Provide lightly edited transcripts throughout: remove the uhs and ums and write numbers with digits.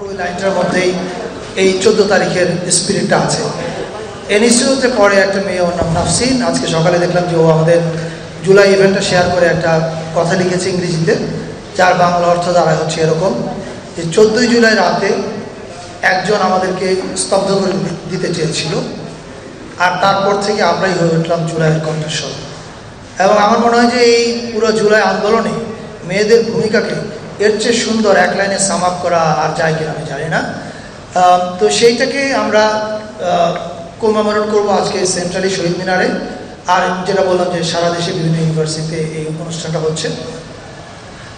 ওই লাইনটার মধ্যেই এই 14 তারিখের স্পিরিটটা আছে। ইনস্টিটিউটে পড়ে একটা মেয়ে, ওর নাম নাফসিন। আজকে সকালে দেখলাম যে ও আমাদের জুলাই ইভেন্টটা শেয়ার করে একটা কথা লিখেছে ইংরেজিতে, যার বাংলা অর্থ দাঁড়ায় হচ্ছে এরকম যে 14ই জুলাই রাতে একজন আমাদেরকে স্তব্ধ করে দিতে চেয়েছিল, আর তারপর থেকে আমরাই হয়ে উঠলাম জুলাইয়ের কণ্ঠস্বর। এবং আমার মনে হয় যে এই পুরো জুলাই আন্দোলনে মেয়েদের ভূমিকাকে এর চেয়ে সুন্দর এক লাইনে সাম আপ করা আর যায় কিনা আমি জানি না। তো সেইটাকে আমরা কমেমোরেট করবো আজকে সেন্ট্রালি শহীদ মিনারে। আর যেটা বললাম যে সারা দেশে বিভিন্ন ইউনিভার্সিটিতে এই অনুষ্ঠানটা হচ্ছে।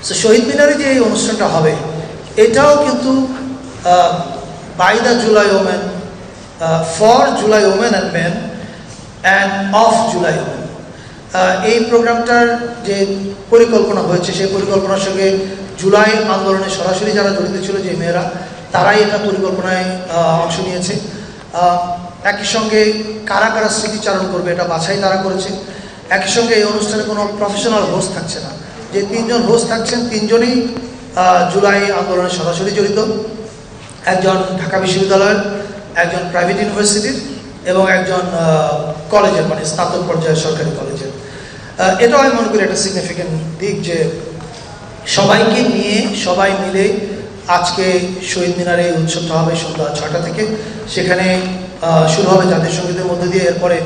তো শহীদ মিনারে যে এই অনুষ্ঠানটা হবে এটাও কিন্তু বাই দ্য জুলাই ওমেন, ফর জুলাই women and men and of জুলাই ওমেন। এই প্রোগ্রামটার যে পরিকল্পনা হয়েছে সেই পরিকল্পনার সঙ্গে জুলাই আন্দোলনে সরাসরি যারা জড়িত ছিল যে মেয়েরা, তারাই এটা পরিকল্পনায় অংশ নিয়েছে। একই সঙ্গে কারা কারা স্মৃতিচারণ করবে এটা বাছাই তারা করেছে। একই সঙ্গে এই অনুষ্ঠানে কোনো প্রফেশনাল হোস্ট থাকছে না, যে 3 জন হোস্ট থাকছেন 3 জনই জুলাই আন্দোলনে সরাসরি জড়িত। একজন ঢাকা বিশ্ববিদ্যালয়ের, একজন প্রাইভেট ইউনিভার্সিটির এবং একজন কলেজের, মানে স্নাতক পর্যায়ের সরকারি কলেজের। এটাও আমি মনে করি একটা সিগনিফিক্যান্ট দিক যে সবাইকে নিয়ে সবাই মিলে আজকে শহীদ মিনারে এই উৎসবটা হবে সন্ধ্যা 6টা থেকে। সেখানে শুরু হবে জাতীয় সঙ্গীতের মধ্যে দিয়ে, এরপরে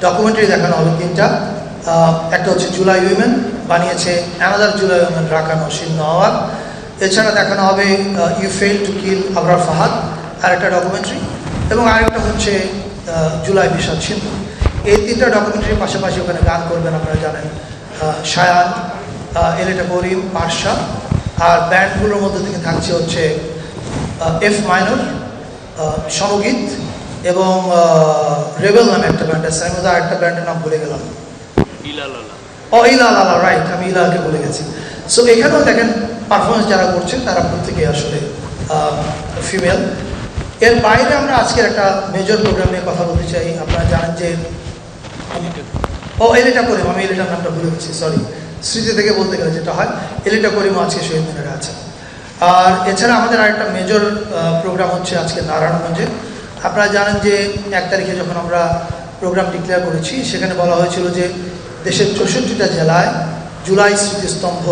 ডকুমেন্টারি দেখানো হবে 3টা। একটা হচ্ছে জুলাই উইমেন, বানিয়েছে another July women Raka Noshin Nawar. এছাড়া দেখানো হবে you fail to kill Abrar Fahad, আর একটা ডকুমেন্টারি, এবং আরেকটা হচ্ছে জুলাই বিষাদ সিন্ধু। এই 3টা ডকুমেন্টারির পাশাপাশি ওখানে গান করবেন আপনারা জানেন শায়ান, এলেটা করিম, পারশা। আর ব্যান্ডগুলোর মধ্যে থেকে থাকছে হচ্ছে এফ মাইনর, সমগীত এবং রেবেল নামে একটা ব্যান্ড আছে। আমি ওদের আরেকটা ব্যান্ডের নাম ভুলে গেলাম, ইলালালা, রাইট, আমি ইলাকে ভুলে গেছি। সো এখানেও দেখেন পারফরমেন্স যারা করছেন তারা প্রত্যেকে আসলে ফিমেল। এর বাইরে আমরা আজকের একটা মেজর প্রোগ্রাম নিয়ে কথা বলতে চাই। আপনারা জানেন যে এলেটা করিম, আমি এলেটার নামটা ভুলে গেছি, সরি, স্মৃতি থেকে বলতে গেলে যেটা হয়, এলেটা করিমও আজকে শহীদ মিনারে আছে। আর এছাড়া আমাদের আরেকটা মেজর প্রোগ্রাম হচ্ছে আজকে নারায়ণগঞ্জে। আপনারা জানেন যে 1 তারিখে যখন আমরা প্রোগ্রাম ডিক্লেয়ার করেছি সেখানে বলা হয়েছিল যে দেশের 64টা জেলায় জুলাই স্মৃতিস্তম্ভ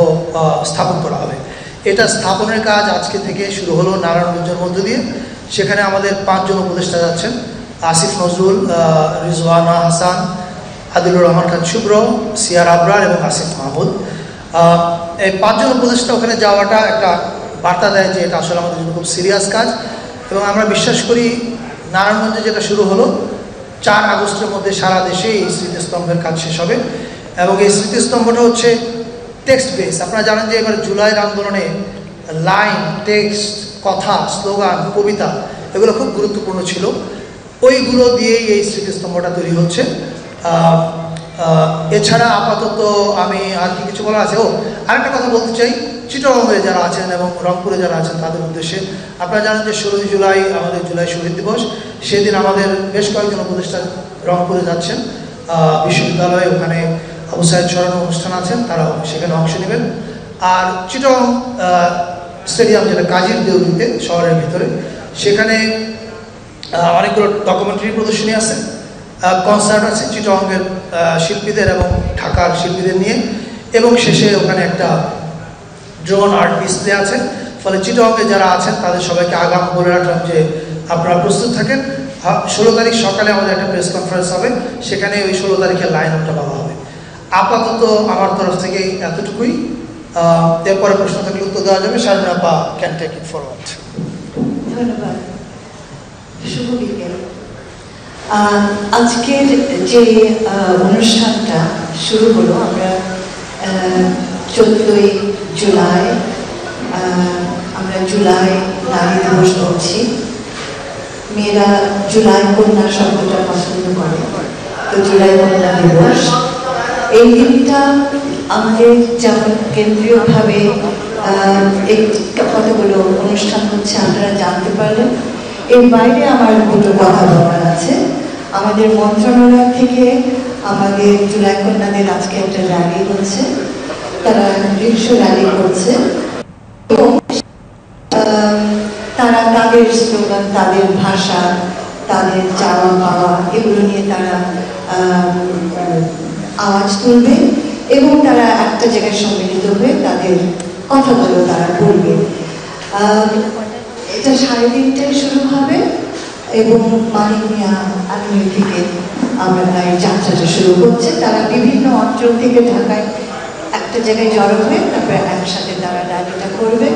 স্থাপন করা হবে। এটা স্থাপনের কাজ আজকে থেকে শুরু হলো নারায়ণগঞ্জের মধ্য দিয়ে। সেখানে আমাদের 5 জন উপদেষ্টা যাচ্ছেন, আসিফ নজরুল, রিজওয়ানা হাসান, আদিলুর রহমান খান শুভ্র, সিয়ার আবরার এবং আসিফ মাহমুদ। এই 5 জন উপদেষ্টা ওখানে যাওয়াটা একটা বার্তা দেয় যে এটা আসলে আমাদের জন্য খুব সিরিয়াস কাজ। এবং আমরা বিশ্বাস করি নারায়ণগঞ্জে যেটা শুরু হলো 4 আগস্টের মধ্যে সারা দেশে এই স্মৃতিস্তম্ভের কাজ শেষ হবে। এবং এই স্মৃতিস্তম্ভটা হচ্ছে টেক্সট বেস। আপনারা জানেন যে এবার জুলাইয়ের আন্দোলনে লাইন, টেক্সট, কথা, স্লোগান, কবিতা এগুলো খুব গুরুত্বপূর্ণ ছিল। ওইগুলো দিয়েই এই স্মৃতিস্তম্ভটা তৈরি হচ্ছে। এছাড়া আপাতত আমি আর কি কিছু বলা আছে। আরেকটা কথা বলতে চাই, চিটাগংয়ে যারা আছেন এবং রংপুরে যারা আছেন তাদের উদ্দেশ্যে। আপনারা জানেন যে 16 জুলাই আমাদের জুলাই শহীদ দিবস। সেদিন আমাদের বেশ কয়েকজন উপদেষ্টা রংপুরে যাচ্ছেন বিশ্ববিদ্যালয়ে, ওখানে আবু সাইদ স্মরণ অনুষ্ঠান আছেন, তারা সেখানে অংশ নেবেন। আর চিটাগং স্টেডিয়াম, যেটা কাজীর দেউরিতে শহরের ভিতরে, সেখানে অনেকগুলো ডকুমেন্টারি প্রদর্শনী আছে, কনসার্ট আছে চিটাগংয়ের শিল্পীদের এবং ঢাকার শিল্পীদের নিয়ে, এবং শেষে ওখানে একটা ড্রোন আর্ট ডিসপ্লে আছে। ফলে চিটাগংয়ে যারা আছেন তাদের সবাইকে আগাম বলে রাখলাম যে আপনারা প্রস্তুত থাকেন। 16 তারিখ সকালে আমাদের একটা প্রেস কনফারেন্স হবে, সেখানে ওই 16 তারিখের লাইন আপটা বলা হবে। আপাতত আমার তরফ থেকে এতটুকুই। এরপরে প্রশ্ন থাকলে উত্তর দেওয়া যাবে। শারমিন আপা ক্যান টেক ইট ফরওয়ার্ড। ধন্যবাদ। শুভ বিকেল। আজকের যে অনুষ্ঠানটা শুরু হলো, আমরা 14ই জুলাই, আমরা জুলাই নারী দিবস বলছি। মেয়েরা জুলাই কন্যা শব্দটা পছন্দ করে, তো জুলাই কন্যা দিবস। এই দিনটা আমাদের যেমন কেন্দ্রীয়ভাবে কতগুলো অনুষ্ঠান হচ্ছে আপনারা জানতে পারলেন। এর বাইরে আমার দুটো কথা বলার আছে। আমাদের মন্ত্রণালয় থেকে আমাদের জুলাই কন্যাদের আজকে একটা র্যালি হচ্ছে, তারা রিক্সা র্যালি করছে এবং তারা তাদের স্লোগান, তাদের ভাষা, তাদের চাওয়া পাওয়া এগুলো নিয়ে তারা আওয়াজ তুলবে এবং তারা একটা জায়গায় সম্মিলিত হয়ে তাদের কথাগুলো তারা বলবে। এটা 3:30টায় শুরু হবে এবং মানিক মিয়া আর্মি থেকে আমরা এই যাত্রাটা শুরু হচ্ছে। তারা বিভিন্ন অঞ্চল থেকে ঢাকায় একটা জায়গায় জড়ো হয়ে তারপরে একসাথে তারা র্যালিটা করবে।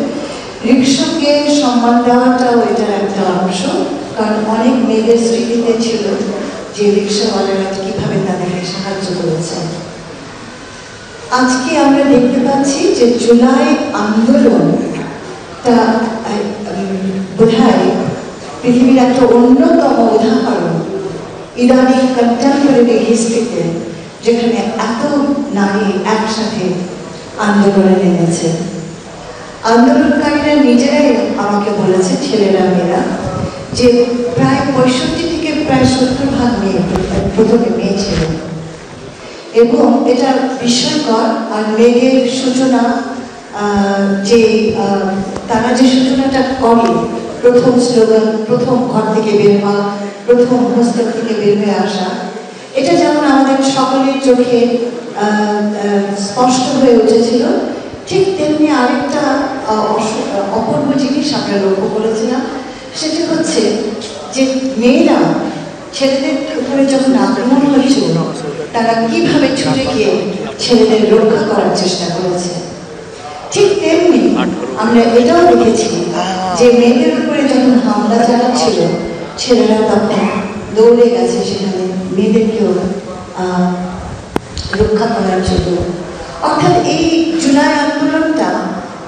রিক্সাকে সম্মান দেওয়াটাও এটার একটা অংশ, কারণ অনেক মেয়েদের স্মৃতিতে ছিল যে রিক্সাওয়ালারা কীভাবে তাদেরকে সাহায্য করেছে। আজকে আমরা দেখতে পাচ্ছি যে জুলাই আন্দোলনটা বোধহয় পৃথিবীর একটা অন্যতম উদাহরণ ইরানি কন্টেম্পোরারি হিস্ট্রিতে, যেখানে এত নারী একসাথে আন্দোলনে নেমেছে। আন্দোলনকারীরা নিজেরাই আমাকে বলেছে, ছেলেরা মেয়েরা, যে প্রায় 65 থেকে প্রায় 70% মেয়ে, প্রথমে মেয়ে ছিল। এবং এটা বিস্ময়কর। আর মেয়েদের সূচনা, যে তারা যে সূচনাটা করে, প্রথম স্লোগান, প্রথম ঘর থেকে বের হওয়া, প্রথম হোস্টেল থেকে বের হয়ে আসা, এটা যেমন আমাদের সকলের চোখে স্পষ্ট হয়ে উঠেছিল, ঠিক তেমনি আরেকটা অপূর্ব জিনিস আমরা লক্ষ্য করেছিলাম। সেটা হচ্ছে যে মেয়েরা ছেলেদের উপরে যখন আক্রমণ হয়েছিল, তারা কিভাবে ছুটে গিয়ে ছেলেদের রক্ষা করার চেষ্টা করেছে। ঠিক তেমনি আমরা এটাও দেখেছি যে মেয়েদের উপরে যখন হামলা চালাচ্ছিল, ছেলেরা তখন দৌড়ে গেছে সেখানে মেয়েদেরকেও রক্ষা করার জন্য। অর্থাৎ এই জুলাই আন্দোলনটা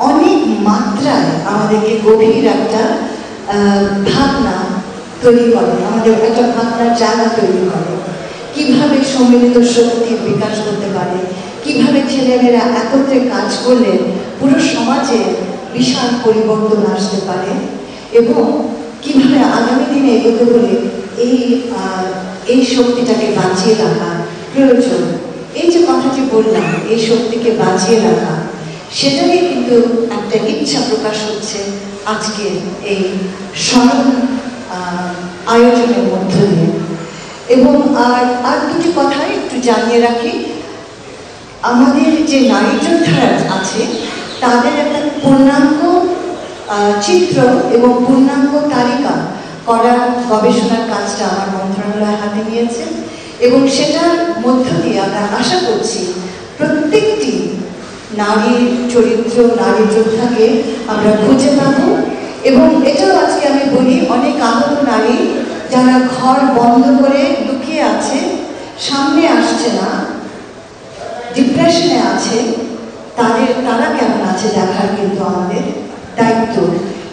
অনেক মাত্রায় আমাদেরকে গভীর একটা ভাবনা তৈরি করে, আমাদের একটা ভাবনার জায়গা তৈরি করে, কিভাবে সম্মিলিত শক্তির বিকাশ করতে পারে, কিভাবে ছেলেমেয়েরা একত্রে কাজ করলে পুরো সমাজে বিশাল পরিবর্তন আসতে পারে, এবং কিভাবে আগামী দিনে এগোতে হলে এই শক্তিটাকে বাঁচিয়ে রাখা প্রয়োজন। এই যে কথাটি বললাম, এই শক্তিকে বাঁচিয়ে রাখা, সেটাই কিন্তু একটা ইচ্ছা প্রকাশ হচ্ছে আজকে এই স্মরণ আয়োজনের মধ্য দিয়ে। এবং আর দুটি কথা একটু জানিয়ে রাখি। আমাদের যে নারী যোদ্ধারা আছে, তাদের একটা পূর্ণাঙ্গ চিত্র এবং পূর্ণাঙ্গ তালিকা করার গবেষণার কাজটা আমার মন্ত্রণালয় হাতে নিয়েছে, এবং সেটার মধ্য দিয়ে আমরা আশা করছি প্রত্যেকটি নারীর চরিত্র, নারী যোদ্ধাকে আমরা খুঁজে পাব। এবং এটাও আজকে আমি বলি, অনেক আহত নারী যারা ঘর বন্ধ করে লুকিয়ে আছে, সামনে আসছে না, ডিপ্রেশনে আছে, তারা কেমন আছে দেখার কিন্তু আমাদের দায়িত্ব।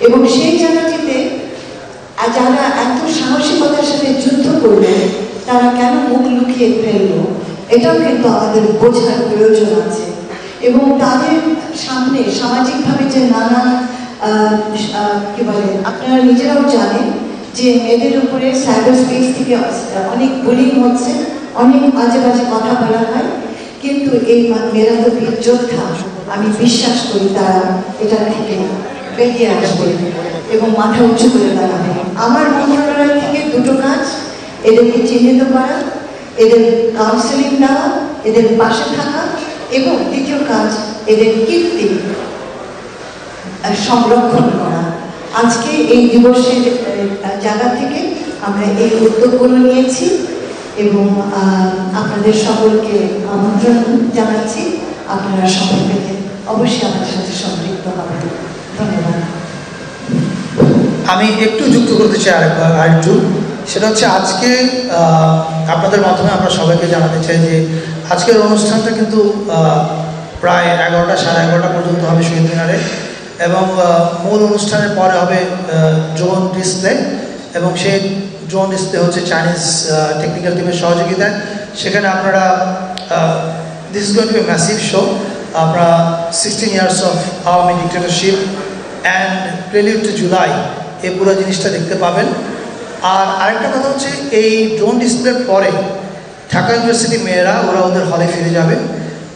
এবং সেই জায়গাটিতে যারা এত সাহসিকতার সাথে যুদ্ধ করবে, তারা কেন মুখ লুকিয়ে ফেললো, এটাও কিন্তু আমাদের বোঝার প্রয়োজন আছে। এবং তাদের সামনে সামাজিকভাবে যে নানা কি বলে, আপনারা নিজেরাও জানেন যে মেয়েদের উপরে সাইবার স্পেস থেকে অনেক বুলিং হচ্ছে, অনেক বাজে বাজে কথা বলা হয়, কিন্তু এই মেয়েরা তো বীর যোদ্ধা। আমি বিশ্বাস করি তারা এটা থেকে বেরিয়ে আসবে এবং মাথা উঁচু করে দাঁড়াবে। আমার মন্ত্রণালয় থেকে দুটো কাজ, এদেরকে চিহ্নিত করা, এদের কাউন্সেলিং দেওয়া, এদের পাশে থাকা, এবং দ্বিতীয় কাজ এদের কীর্তি সংরক্ষণ করা। আজকে এই দিবসের জায়গা থেকে আমরা এই উদ্যোগগুলো নিয়েছি এবং আপনাদের সকলকে আমন্ত্রণ জানাচ্ছি। আপনারা সময় পেতে অবশ্যই আমাদের সাথে সম্পৃক্ত হবেন। ধন্যবাদ। আমি একটু যুক্ত করতে চাই আরেকটু, সেটা হচ্ছে আজকে আপনাদের মাধ্যমে আমরা সবাইকে জানাতে চাই যে আজকের অনুষ্ঠানটা কিন্তু প্রায় 11টা, সাড়ে 11টা পর্যন্ত হবে শহীদ মিনারে, এবং মূল অনুষ্ঠানের পরে হবে ড্রোন ডিসপ্লে, এবং সেই ড্রোন ডিসপ্লে হচ্ছে চাইনিজ টেকনিক্যাল টিমের সহযোগিতায়। সেখানে আপনারা this is going to be massive show. আপনারা 16 years of Awami dictatorship and prelude to July, এই পুরো জিনিসটা দেখতে পাবেন। আর আরেকটা কথা হচ্ছে, এই ড্রোন ডিসপ্লের পরে ঢাকা ইউনিভার্সিটি মেয়েরা ওরা ওদের হলে ফিরে যাবে।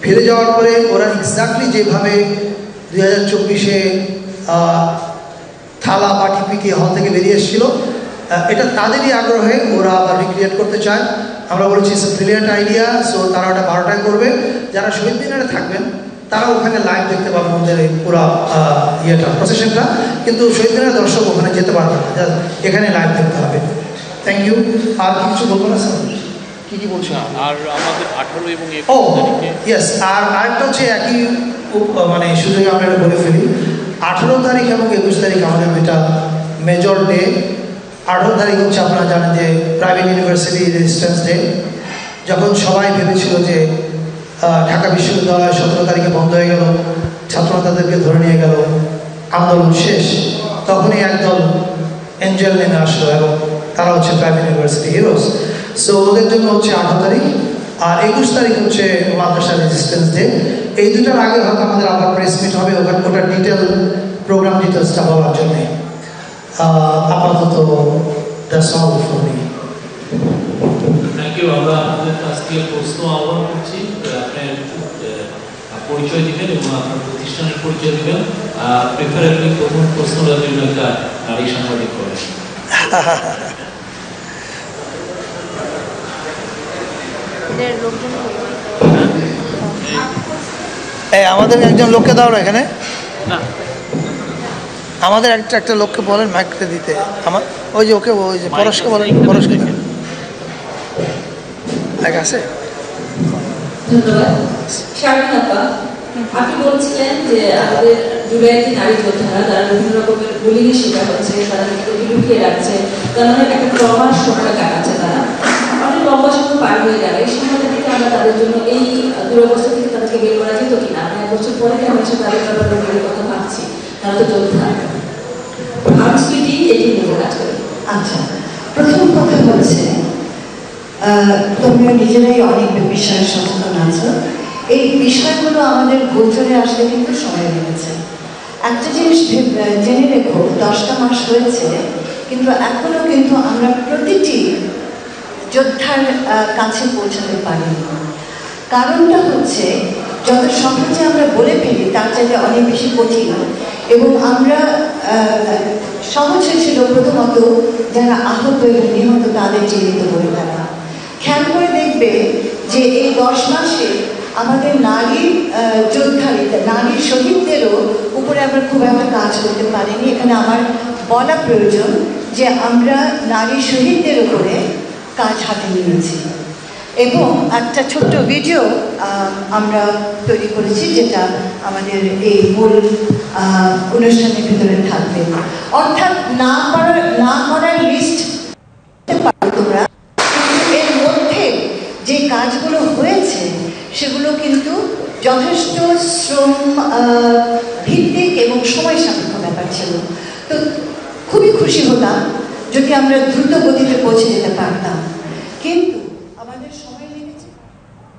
ফিরে যাওয়ার পরে ওরা এক্স্যাক্টলি যেভাবে 2024-এ থালা বাটি পিটিয়ে হল থেকে বেরিয়ে এসেছিল। এটা তাদেরই আগ্রহে, ওরা আবার রিক্রিয়েট করতে চায়। আমরা বলেছি it's a brilliant idea. So তারা ওটা 12টায় করবে। যারা শহীদ মিনারে থাকবেন তারা ওখানে লাইভ দেখতে পাবেন ওদের এই পুরো ইয়েটা, প্রসেশনটা। কিন্তু শহীদ মিনারের দর্শক ওখানে যেতে পারবে না, এখানে লাইভ দেখতে হবে। Thank you. আর কিছু বলবো না স্যার? কি বলছো? আর আমাদের 18 এবং 21 তারিখে ইয়েস। আর আরেকটা হচ্ছে একই মানে সুযোগে আমরা এটা বলে ফেলি, 18 তারিখ এবং 21 তারিখ আমাদের দুইটা মেজর ডে। 18 তারিখ হচ্ছে আপনারা জানেন যে প্রাইভেট ইউনিভার্সিটি রেজিস্ট্যান্স ডে। যখন সবাই ভেবেছিল যে ঢাকা বিশ্ববিদ্যালয় 17 তারিখে বন্ধ হয়ে গেল, ছাত্ররা তাদেরকে ধরে নিয়ে গেল, আন্দোলন শেষ, তখনই একদল এঞ্জেল নেমে আসলো এবং তারা হচ্ছে প্রাইভেট ইউনিভার্সিটি হিরোজ। সো ওদের জন্য হচ্ছে 18 তারিখ, আর 21 তারিখ হচ্ছে মাদ্রাসা রেজিস্ট্যান্স ডে। এই দুটার আগে হয়তো আমাদের আবার প্রেস মিট হবে ওখানে, ওটার ডিটেল প্রোগ্রাম ডিটেলসটা বলার জন্যে। আপাতত that's all for me. Thank you. আমরা আপনাদের কাছ থেকে প্রশ্ন আহ্বান করছি, আপনার পরিচয় দিবেন এবং আপনার প্রতিষ্ঠানের পরিচয় দিবেন। প্রেফারেবলি প্রথম প্রশ্নটার জন্য একটা নারী সাংবাদিক করেন। আমাদের একজন লোককে দাও না এখানে, না আমাদের একটা লোককে বলেন মাইকটা দিতে। আমার ওই যে ওকে, ওই যে পরশকে বলেন, পরশকে এক আছে। ধন্যবাদ। শারমিন আপা, আপনি বলছিলেন যে আমাদের জুলাইতে নারী যোদ্ধারা তারা বিভিন্ন রকমের বুলিংয়ের শিকার হচ্ছে, তারা নিজেদেরকে লুকিয়ে রাখছে, তার মানে একটা ট্রমার সময় কাটাচ্ছে। তারা অনেক লম্বা সময় পার হয়ে গেলে এই সময়টা থেকে আমরা তাদের জন্য এই দুরবস্থা থেকে তাদেরকে বের করা যেত কিনা? আমি 1 বছর পরে আমরা এসে তাদের ব্যাপারে বের কথা ভাবছি, তারা তো যোদ্ধা। ভাবছি এটি নিয়ে কাজ করি। আচ্ছা, প্রথম কথা হচ্ছে তোমরা নিজেরাই অনেক বিষয়ে সচেতন আছো। এই বিষয়গুলো আমাদের গোচরে আসলে কিন্তু সময় লেগেছে। একটা জিনিস জেনে রেখো, 10টা মাস হয়েছে, কিন্তু এখনো কিন্তু আমরা প্রতিটি যোদ্ধার কাছে পৌঁছাতে পারিনি। কারণটা হচ্ছে যত সহজে আমরা বলে ফেলি তার চাইতে অনেক বেশি কঠিন। এবং আমরা সহজ ছিল প্রথমত যারা আহত এবং নিহত তাদের চিহ্নিত করে থাকা। খেয়াল করে দেখবে যে এই 10 মাসে আমাদের নারী যোদ্ধারিতা, নারী শহীদদেরও উপরে আমরা খুব একটা কাজ করতে পারিনি। এখানে আমার বলা প্রয়োজন যে আমরা নারী শহীদদের উপরে কাজ হাতে নিয়েছি এবং একটা ছোট্ট ভিডিও আমরা তৈরি করেছি যেটা আমাদের এই মূল অনুষ্ঠানের ভিতরে থাকবে। অর্থাৎ না করার লিস্ট তোমরা, এর মধ্যে যে কাজগুলো হয়েছে সেগুলো কিন্তু যথেষ্ট শ্রম ভিত্তিক এবং সময় সাপেক্ষ ব্যাপার ছিল। তো খুবই খুশি হতাম যদি আমরা দ্রুত গতিতে পৌঁছে যেতে পারতাম, কিন্তু